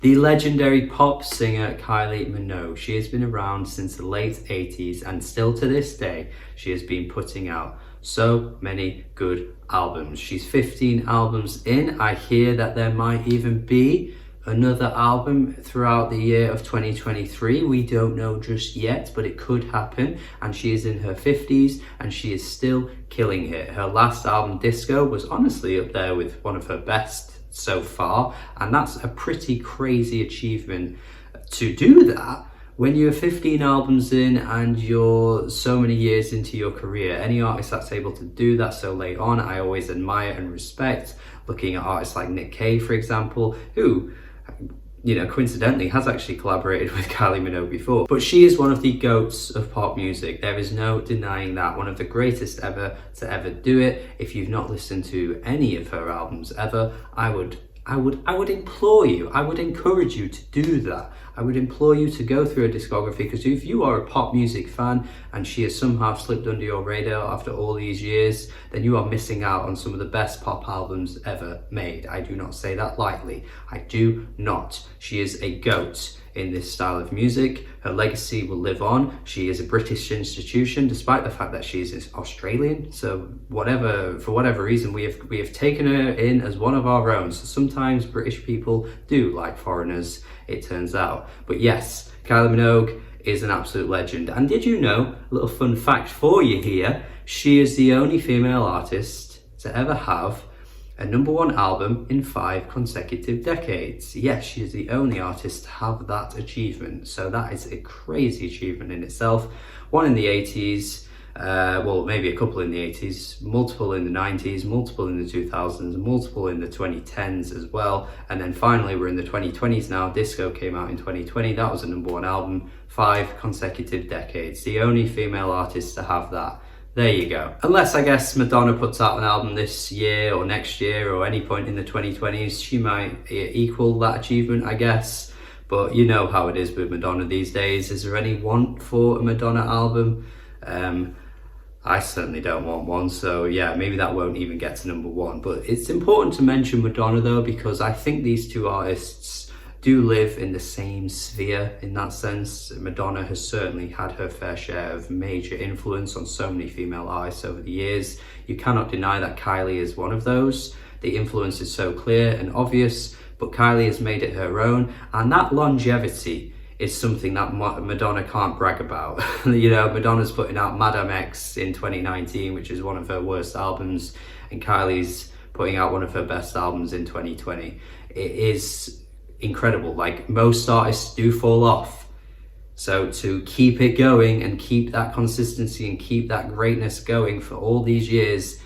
The legendary pop singer Kylie Minogue. She has been around since the late 80s and still to this day, she has been putting out so many good albums. She's 15 albums in. I hear that there might even be another album throughout the year of 2023. We don't know just yet, but it could happen. And she is in her 50s and she is still killing it. Her last album, Disco, was honestly up there with one of her best so far, and that's a pretty crazy achievement to do that when you're 15 albums in and you're so many years into your career. Any artist that's able to do that so late on, I always admire and respect. Looking at artists like Nick Cave, for example, who, you know, coincidentally has actually collaborated with Kylie Minogue before. But she is one of the GOATs of pop music. There is no denying that. One of the greatest ever to ever do it. If you've not listened to any of her albums ever, I would implore you, I would encourage you to do that. I would implore you to go through her discography, because if you are a pop music fan and she has somehow slipped under your radar after all these years, then you are missing out on some of the best pop albums ever made. I do not say that lightly. I do not. She is a GOAT in this style of music. Her legacy will live on. She is a British institution, despite the fact that she is Australian. So for whatever reason, we have taken her in as one of our own. So sometimes British people do like foreigners, it turns out. But yes, Kylie Minogue is an absolute legend. And did you know, a little fun fact for you here, she is the only female artist to ever have a #1 album in 5 consecutive decades. Yes, she is the only artist to have that achievement. So that is a crazy achievement in itself. One in the 80s, well, maybe a couple in the 80s, multiple in the 90s, multiple in the 2000s, multiple in the 2010s as well. And then finally, we're in the 2020s now. Disco came out in 2020. That was a #1 album, 5 consecutive decades. The only female artist to have that. There you go. Unless, I guess, Madonna puts out an album this year or next year or any point in the 2020s, she might equal that achievement, I guess. But you know how it is with Madonna these days. Is there any want for a Madonna album? I certainly don't want one. So yeah, maybe that won't even get to #1. But it's important to mention Madonna though, because I think these two artists do live in the same sphere in that sense. Madonna has certainly had her fair share of major influence on so many female artists over the years. You cannot deny that Kylie is one of those. The influence is so clear and obvious, but Kylie has made it her own, and that longevity is something that Madonna can't brag about. You know, Madonna's putting out Madame X in 2019, which is one of her worst albums, and Kylie's putting out one of her best albums in 2020. It is incredible. Like, most artists do fall off, so to keep it going and keep that consistency and keep that greatness going for all these years,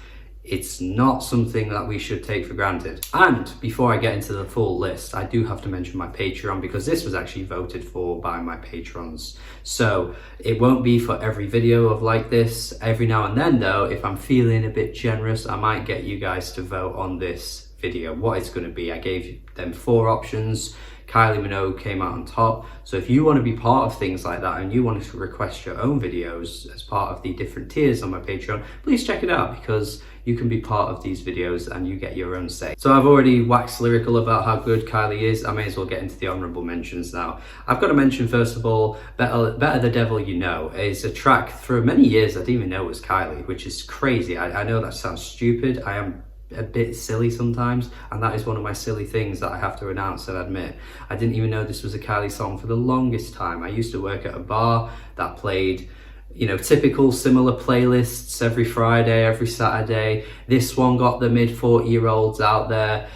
it's not something that we should take for granted. And before I get into the full list, I do have to mention my Patreon, because this was actually voted for by my patrons. So it won't be for every video of like this. Every now and then though, if I'm feeling a bit generous, I might get you guys to vote on this video, what it's going to be. I gave them 4 options. Kylie Minogue came out on top. So if you want to be part of things like that and you want to request your own videos as part of the different tiers on my Patreon, please check it out, because you can be part of these videos and you get your own say. So I've already waxed lyrical about how good Kylie is. I may as well get into the honourable mentions now. I've got to mention, first of all, Better the Devil You Know is a track for many years I didn't even know it was Kylie, which is crazy. I know that sounds stupid. I am a bit silly sometimes, and that is one of my silly things that I have to announce and admit. I didn't even know this was a Kylie song for the longest time. I used to work at a bar that played, you know, typical similar playlists every Friday, every Saturday. This one got the mid-40-year-olds out there,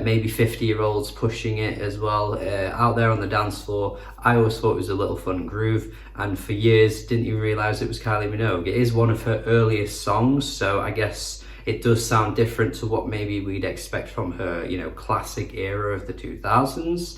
maybe 50-year-olds pushing it as well, out there on the dance floor. I always thought it was a little fun groove, and for years didn't even realise it was Kylie Minogue. It is one of her earliest songs, so I guess it does sound different to what maybe we'd expect from her, you know, classic era of the 2000s.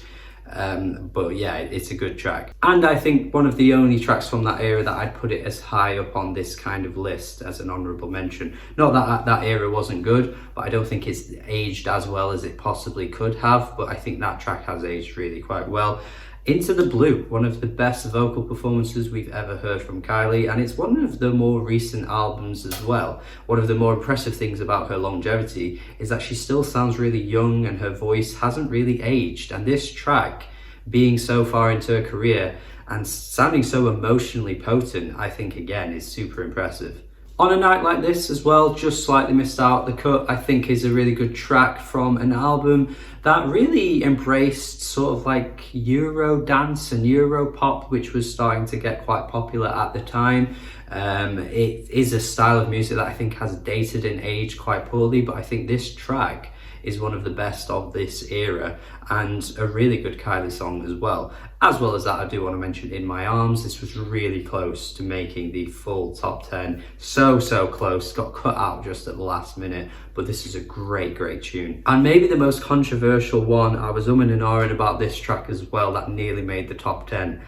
But yeah, it's a good track. And I think one of the only tracks from that era that I'd put it as high up on this kind of list as an honourable mention. Not that that era wasn't good, but I don't think it's aged as well as it possibly could have. But I think that track has aged really quite well. Into the Blue, one of the best vocal performances we've ever heard from Kylie, and it's one of the more recent albums as well. One of the more impressive things about her longevity is that she still sounds really young and her voice hasn't really aged. And this track, being so far into her career and sounding so emotionally potent, I think again is super impressive. On a night like this as well, just slightly missed out. The Cut, I think, is a really good track from an album that really embraced sort of like Euro dance and Euro pop, which was starting to get quite popular at the time. It is a style of music that I think has dated and aged quite poorly, but I think this track is one of the best of this era and a really good Kylie song as well. As well as that, I do want to mention In My Arms. This was really close to making the full top 10. So close, got cut out just at the last minute, but this is a great tune. And maybe the most controversial one, I was umming and ahhing about this track as well, that nearly made the top 10.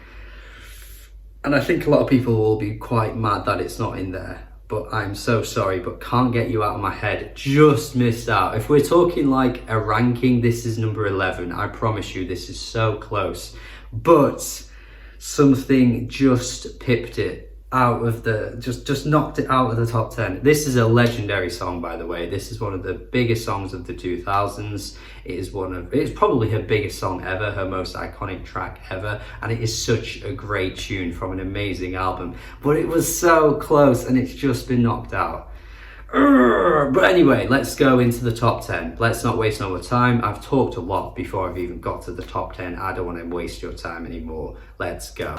And I think a lot of people will be quite mad that it's not in there. But I'm so sorry, but Can't Get You Out of My Head just missed out. If we're talking like a ranking, this is number 11. I promise you, this is so close. But something just pipped it out of the, just knocked it out of the top 10. This is a legendary song, by the way. This is one of the biggest songs of the 2000s. It's probably her biggest song ever, her most iconic track ever, and it is such a great tune from an amazing album. But it was so close and it's just been knocked out. But anyway, let's go into the top 10. Let's not waste no more time. I've talked a lot before I've even got to the top 10. I don't want to waste your time anymore. Let's go.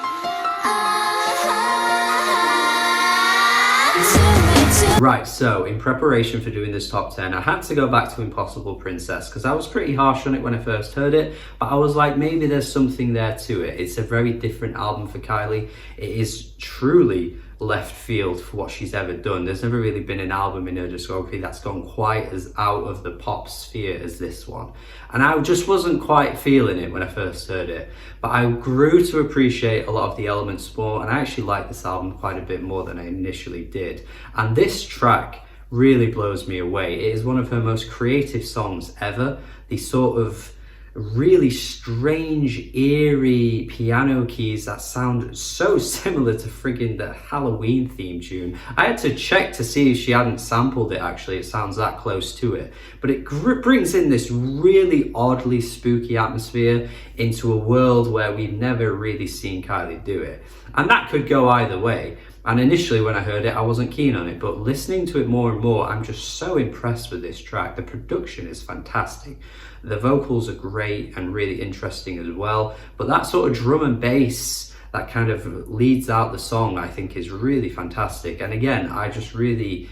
Right, so in preparation for doing this top 10, I had to go back to Impossible Princess because I was pretty harsh on it when I first heard it, but I was like, maybe there's something there to it. It's a very different album for Kylie. It is truly left field for what she's ever done. There's never really been an album in her discography that's gone quite as out of the pop sphere as this one. And I just wasn't quite feeling it when I first heard it. But I grew to appreciate a lot of the elements more, and I actually like this album quite a bit more than I initially did. And this track really blows me away. It is one of her most creative songs ever. The sort of really strange, eerie piano keys that sound so similar to friggin' the Halloween theme tune. I had to check to see if she hadn't sampled it actually, it sounds that close to it. But it brings in this really oddly spooky atmosphere into a world where we've never really seen Kylie do it. And that could go either way. And initially when I heard it, I wasn't keen on it, but listening to it more and more, I'm just so impressed with this track. The production is fantastic. The vocals are great and really interesting as well. But that sort of drum and bass that kind of leads out the song, I think is really fantastic. And again, I just really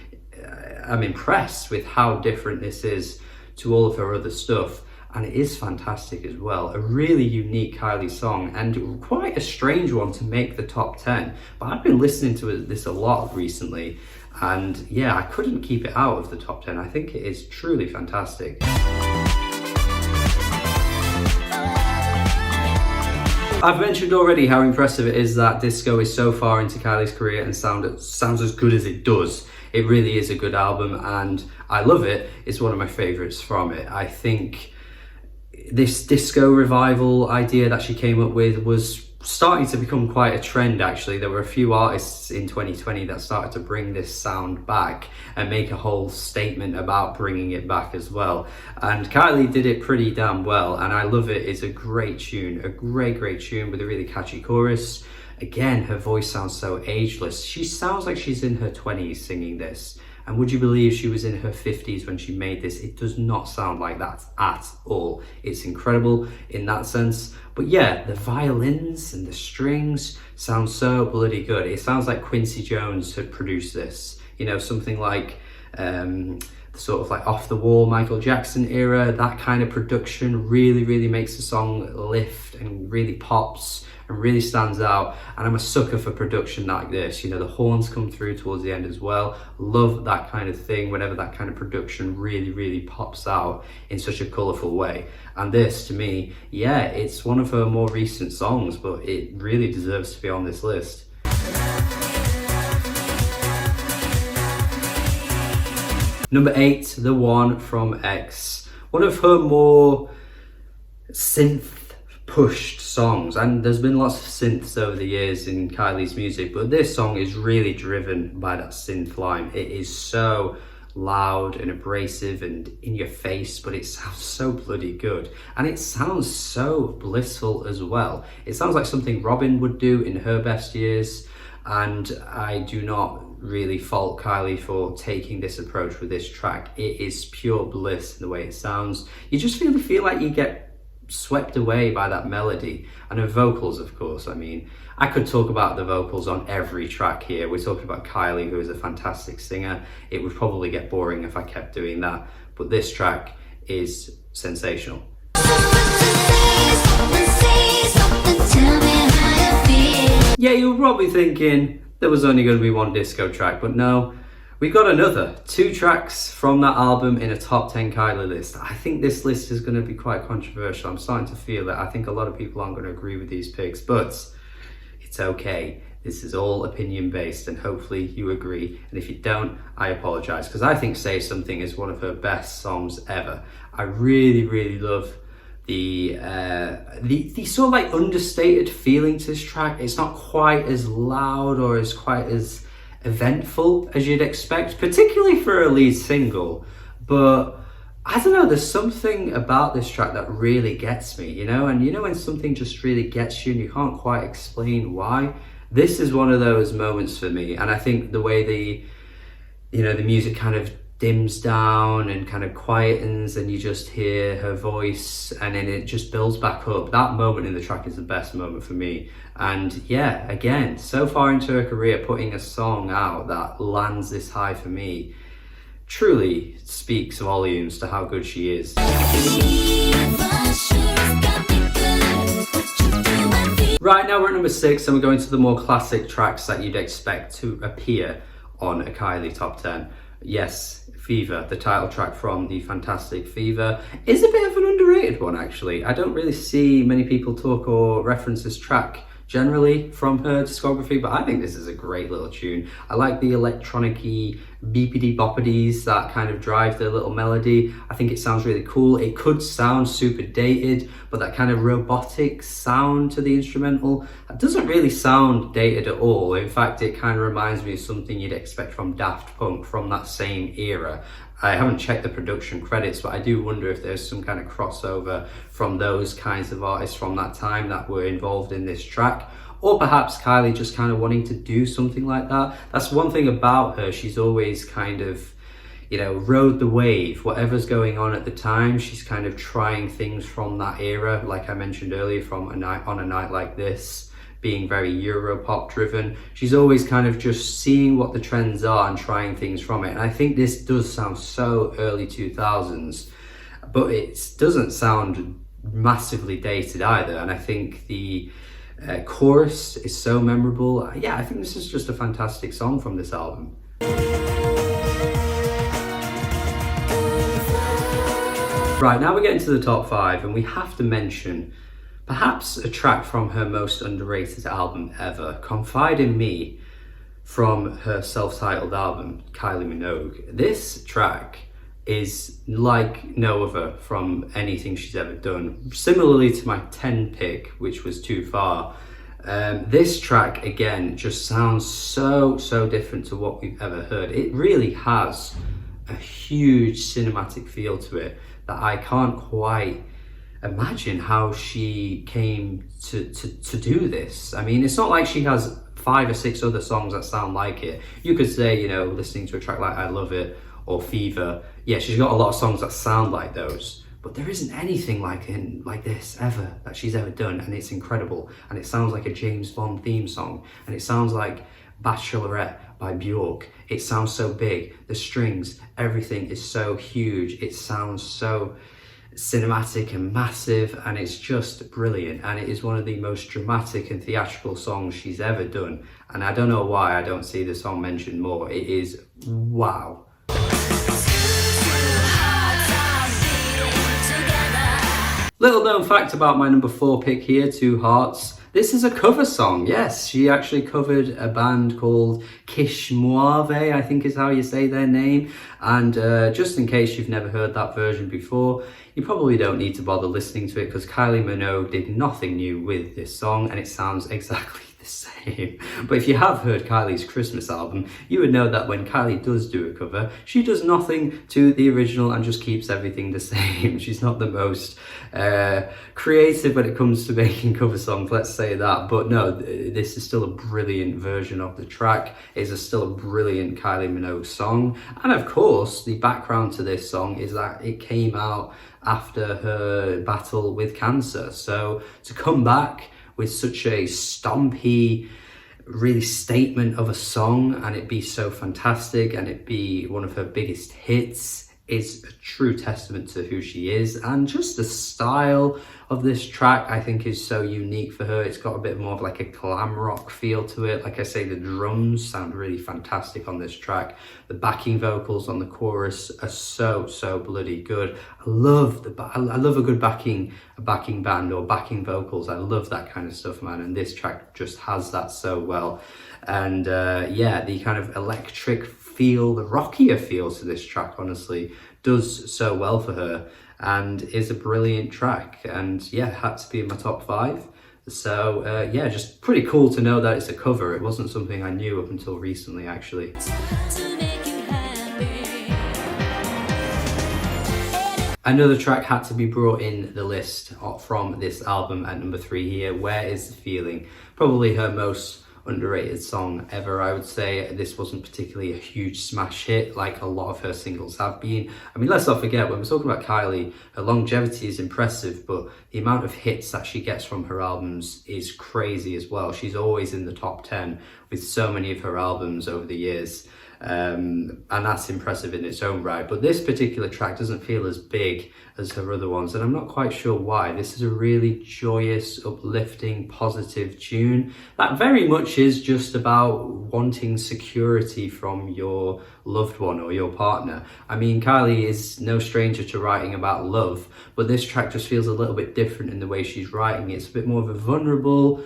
am impressed with how different this is to all of her other stuff. And it is fantastic as well. A really unique Kylie song and quite a strange one to make the top 10. But I've been listening to this a lot recently, and yeah, I couldn't keep it out of the top 10. I think it is truly fantastic. I've mentioned already how impressive it is that Disco is so far into Kylie's career and sounds as good as it does. It really is a good album and I love it. It's one of my favorites from it. I think this disco revival idea that she came up with was starting to become quite a trend actually. There were a few artists in 2020 that started to bring this sound back and make a whole statement about bringing it back as well. And Kylie did it pretty damn well and I love it. It's a great tune, a great tune with a really catchy chorus. Again, her voice sounds so ageless. She sounds like she's in her 20s singing this. And would you believe she was in her 50s when she made this? It does not sound like that at all. It's incredible in that sense. But yeah, the violins and the strings sound so bloody good. It sounds like Quincy Jones had produced this. You know, something like sort of like Off the Wall Michael Jackson era. That kind of production really makes the song lift and really pops and really stands out. And I'm a sucker for production like this. You know, the horns come through towards the end as well. Love that kind of thing whenever that kind of production really pops out in such a colourful way. And this, to me, yeah, it's one of her more recent songs, but it really deserves to be on this list. Number 8, The One from X. One of her more synth pushed songs, and there's been lots of synths over the years in Kylie's music, but this song is really driven by that synth line. It is so loud and abrasive and in your face, but it sounds so bloody good, and it sounds so blissful as well. It sounds like something Robin would do in her best years, and I do not really fault Kylie for taking this approach with this track. It is pure bliss in the way it sounds. You just really feel like you get swept away by that melody, and her vocals, of course. I mean, I could talk about the vocals on every track here. We're talking about Kylie, who is a fantastic singer. It would probably get boring if I kept doing that, but this track is sensational. Yeah, you're probably thinking there was only going to be one disco track, but no, we got another 2 tracks from that album in a top 10 Kylie list. I think this list is going to be quite controversial. I'm starting to feel that I think a lot of people aren't going to agree with these picks, but it's okay. This is all opinion based, and hopefully you agree. And if you don't, I apologize, because I think Say Something is one of her best songs ever. I really, really love the sort of like understated feeling to this track. It's not quite as loud or as quite as eventful as you'd expect, particularly for a lead single, but I don't know, there's something about this track that really gets me, you know, and you know when something just really gets you and you can't quite explain why. This is one of those moments for me, and I think the way the music kind of dims down and kind of quietens and you just hear her voice and then it just builds back up. That moment in the track is the best moment for me. And yeah, again, so far into her career, putting a song out that lands this high for me truly speaks volumes to how good she is. Right, now we're at number 6, and we're going to the more classic tracks that you'd expect to appear on a Kylie top 10. Yes, Fever, the title track from the fantastic Fever, is a bit of an underrated one actually. I don't really see many people talk or reference this track generally from her discography, but I think this is a great little tune. I like the electronic-y beepity boppities that kind of drive the little melody. I think it sounds really cool. It could sound super dated, but that kind of robotic sound to the instrumental, it doesn't really sound dated at all. In fact, it kind of reminds me of something you'd expect from Daft Punk from that same era. I haven't checked the production credits, but I do wonder if there's some kind of crossover from those kinds of artists from that time that were involved in this track. Or perhaps Kylie just kind of wanting to do something like that. That's one thing about her. She's always kind of, you know, rode the wave. Whatever's going on at the time, she's kind of trying things from that era. Like I mentioned earlier, from On a Night Like This, being very Europop driven. She's always kind of just seeing what the trends are and trying things from it. And I think this does sound so early 2000s, but it doesn't sound massively dated either. And I think the chorus is so memorable. Yeah, I think this is just a fantastic song from this album. Right, now we're getting to the top 5, and we have to mention perhaps a track from her most underrated album ever, Confide In Me, from her self-titled album, Kylie Minogue. This track is like no other from anything she's ever done. Similarly to my 10 pick, which was Too Far, this track, again, just sounds so different to what we've ever heard. It really has a huge cinematic feel to it that I can't quite imagine how she came to do this. I mean, it's not like she has 5 or 6 other songs that sound like it. You could say, you know, listening to a track like I Love It or Fever, yeah, she's got a lot of songs that sound like those, but there isn't anything like this ever that she's ever done, and it's incredible. And it sounds like a James Bond theme song, and it sounds like Bachelorette by Bjork. It sounds so big, the strings, everything is so huge, it sounds so cinematic and massive, and it's just brilliant. And it is one of the most dramatic and theatrical songs she's ever done, and I don't know why I don't see the song mentioned more. It is wow. Little known fact about my number 4 pick here, Two Hearts. This is a cover song, yes. She actually covered a band called Kish Moave, I think is how you say their name. And just in case you've never heard that version before, you probably don't need to bother listening to it because Kylie Minogue did nothing new with this song and it sounds exactly the same. But if you have heard Kylie's Christmas album, you would know that when Kylie does do a cover, she does nothing to the original and just keeps everything the same. She's not the most creative when it comes to making cover songs, let's say that. But no, this is still a brilliant version of the track. It's still a brilliant Kylie Minogue song. And of course, the background to this song is that it came out after her battle with cancer. So to come back with such a stompy, really statement of a song and it be so fantastic and it be one of her biggest hits is a true testament to who she is. And just the style of this track I think is so unique for her. It's got a bit more of like a glam rock feel to it. Like I say, the drums sound really fantastic on this track. The backing vocals on the chorus are so bloody good. I love a good backing band or backing vocals. I love that kind of stuff, man, and this track just has that so well. And yeah, the kind of electric feel, the rockier feel to this track honestly does so well for her and is a brilliant track. And yeah, had to be in my top 5. So yeah, just pretty cool to know that it's a cover. It wasn't something I knew up until recently actually. Another track had to be brought in the list from this album at number 3 here. Where Is the Feeling? Probably her most underrated song ever, I would say. This wasn't particularly a huge smash hit like a lot of her singles have been. I mean, let's not forget, when we're talking about Kylie, her longevity is impressive, but the amount of hits that she gets from her albums is crazy as well. She's always in the top 10 with so many of her albums over the years. And that's impressive in its own right, but this particular track doesn't feel as big as her other ones, and I'm not quite sure why. This is a really joyous, uplifting, positive tune that very much is just about wanting security from your loved one or your partner. I mean, Kylie is no stranger to writing about love, but this track just feels a little bit different in the way she's writing. It's a bit more of a vulnerable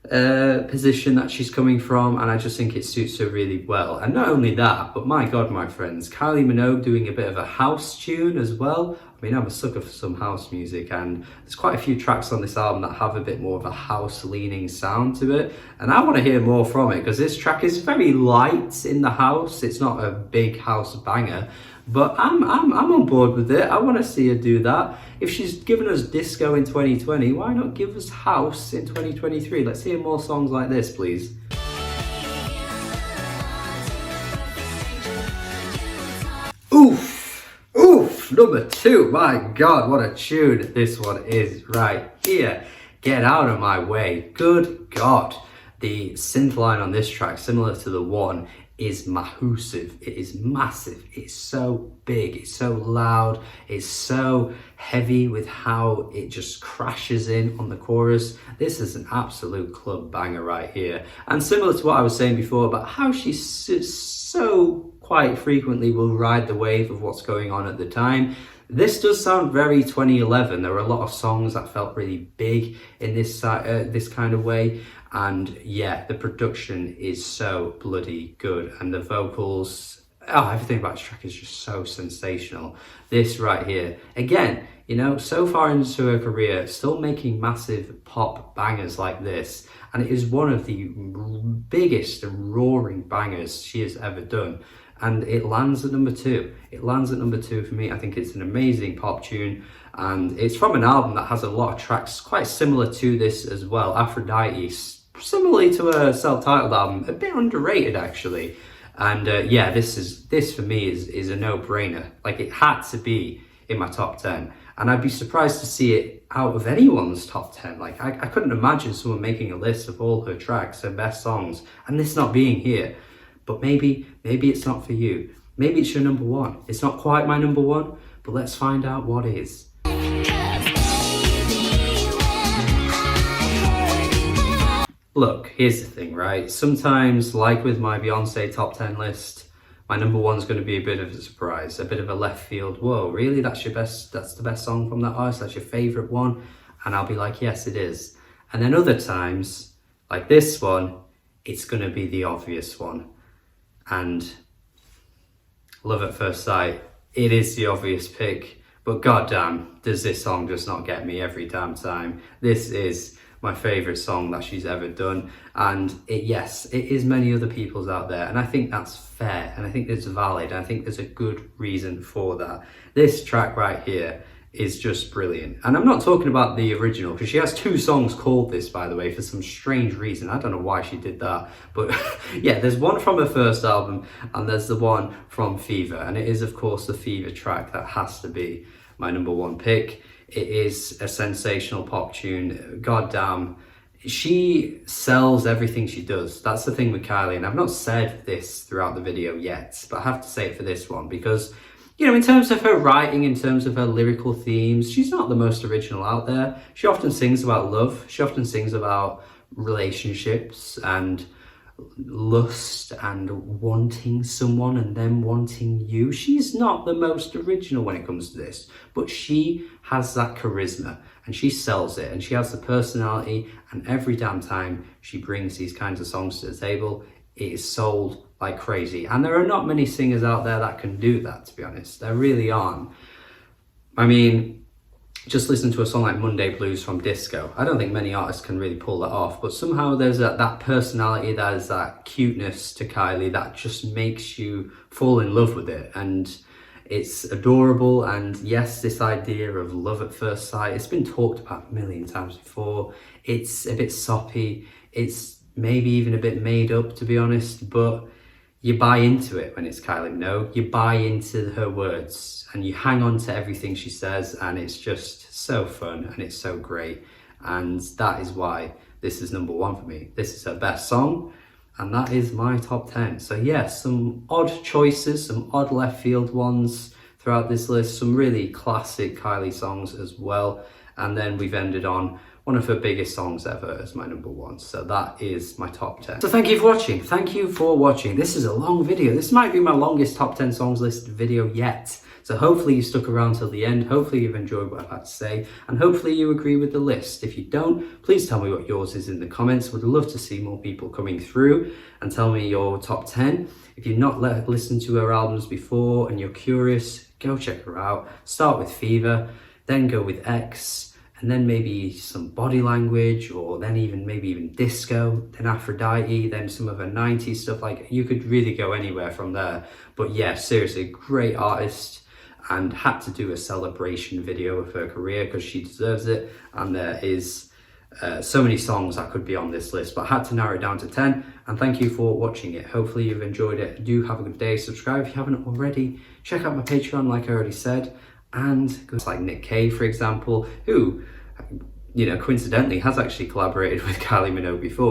position that she's coming from, and I just think it suits her really well. And not only that, but my god, my friends, Kylie Minogue doing a bit of a house tune as well. I mean, I'm a sucker for some house music, and there's quite a few tracks on this album that have a bit more of a house leaning sound to it, and I want to hear more from it because this track is very light in the house. It's not a big house banger, but I'm on board with it. I want to see her do that. If she's given us disco in 2020, why not give us house in 2023? Let's hear more songs like this, please. Oof, number 2. My god, what a tune this one is right here. Get Out of My Way. Good god. The synth line on this track, similar to the one, is massive. It is massive. It's so big, it's so loud, it's so heavy with how it just crashes in on the chorus. This is an absolute club banger right here. And similar to what I was saying before about how she so quite frequently will ride the wave of what's going on at the time, this does sound very 2011. There were a lot of songs that felt really big in this kind of way. And yeah, the production is so bloody good, and the vocals, everything about this track is just so sensational. This right here, again, you know, so far into her career, still making massive pop bangers like this, and it is one of the biggest and roaring bangers she has ever done. And it lands at number 2. It lands at number 2 for me. I think it's an amazing pop tune, and it's from an album that has a lot of tracks quite similar to this as well. Aphrodite, similarly to a self-titled album, a bit underrated actually. And yeah, this for me is a no-brainer. Like, it had to be in my top 10, and I'd be surprised to see it out of anyone's top 10. Like, I couldn't imagine someone making a list of all her tracks, her best songs, and this not being here. But maybe it's not for you. Maybe it's your number 1. It's not quite my number 1, but let's find out what is. Look, here's the thing, right? Sometimes, like with my Beyonce top 10 list, my number 1's going to be a bit of a surprise, a bit of a left field. Whoa, really? That's the best song from that artist? That's your favorite one? And I'll be like, yes, it is. And then other times, like this one, it's gonna be the obvious one. And Love at First Sight, it is the obvious pick, but goddamn, does this song just not get me every damn time. This is my favourite song that she's ever done, and yes, it is many other people's out there, and I think that's fair, and I think it's valid, and I think there's a good reason for that. This track right here is just brilliant, and I'm not talking about the original, because she has 2 songs called this, by the way, for some strange reason. I don't know why she did that, but yeah, there's one from her first album, and there's the one from Fever, and it is of course the Fever track that has to be my number 1 pick. It is a sensational pop tune. Goddamn, she sells everything she does. That's the thing with Kylie, and I've not said this throughout the video yet, but I have to say it for this one, because you know, in terms of her writing, in terms of her lyrical themes, she's not the most original out there. She often sings about love. She often sings about relationships and lust and wanting someone and them wanting you. She's not the most original when it comes to this, but she has that charisma and she sells it, and she has the personality, and every damn time she brings these kinds of songs to the table, it is sold like crazy. And there are not many singers out there that can do that, to be honest. There really aren't. I mean, just listen to a song like Monday Blues from Disco. I don't think many artists can really pull that off, but somehow there's that personality, there's that cuteness to Kylie that just makes you fall in love with it, and it's adorable. And yes, this idea of love at first sight, it's been talked about a million times before. It's a bit soppy, it's maybe even a bit made up, to be honest, but you buy into it when it's Kylie Minogue. You buy into her words and you hang on to everything she says, and it's just so fun and it's so great. And that is why this is number 1 for me. This is her best song, and that is my top 10. So yeah, some odd choices, some odd left field ones throughout this list, some really classic Kylie songs as well. And then we've ended on one of her biggest songs ever as my number 1. So that is my top 10. So thank you for watching. Thank you for watching. This is a long video. This might be my longest top 10 songs list video yet. So hopefully you stuck around till the end. Hopefully you've enjoyed what I've had to say, and hopefully you agree with the list. If you don't, please tell me what yours is in the comments. Would love to see more people coming through and tell me your top 10. If you've not listened to her albums before and you're curious, go check her out. Start with Fever, then go with X, and then maybe some Body Language, or then maybe even Disco, then Aphrodite, then some of her 90s stuff. Like, you could really go anywhere from there. But yeah, seriously, great artist, and had to do a celebration video of her career because she deserves it. And there is so many songs that could be on this list, but I had to narrow it down to 10. And thank you for watching it. Hopefully you've enjoyed it. Do have a good day. Subscribe if you haven't already. Check out my Patreon, like I already said. And it's like Nick Cave, for example, who, you know, coincidentally has actually collaborated with Kylie Minogue before.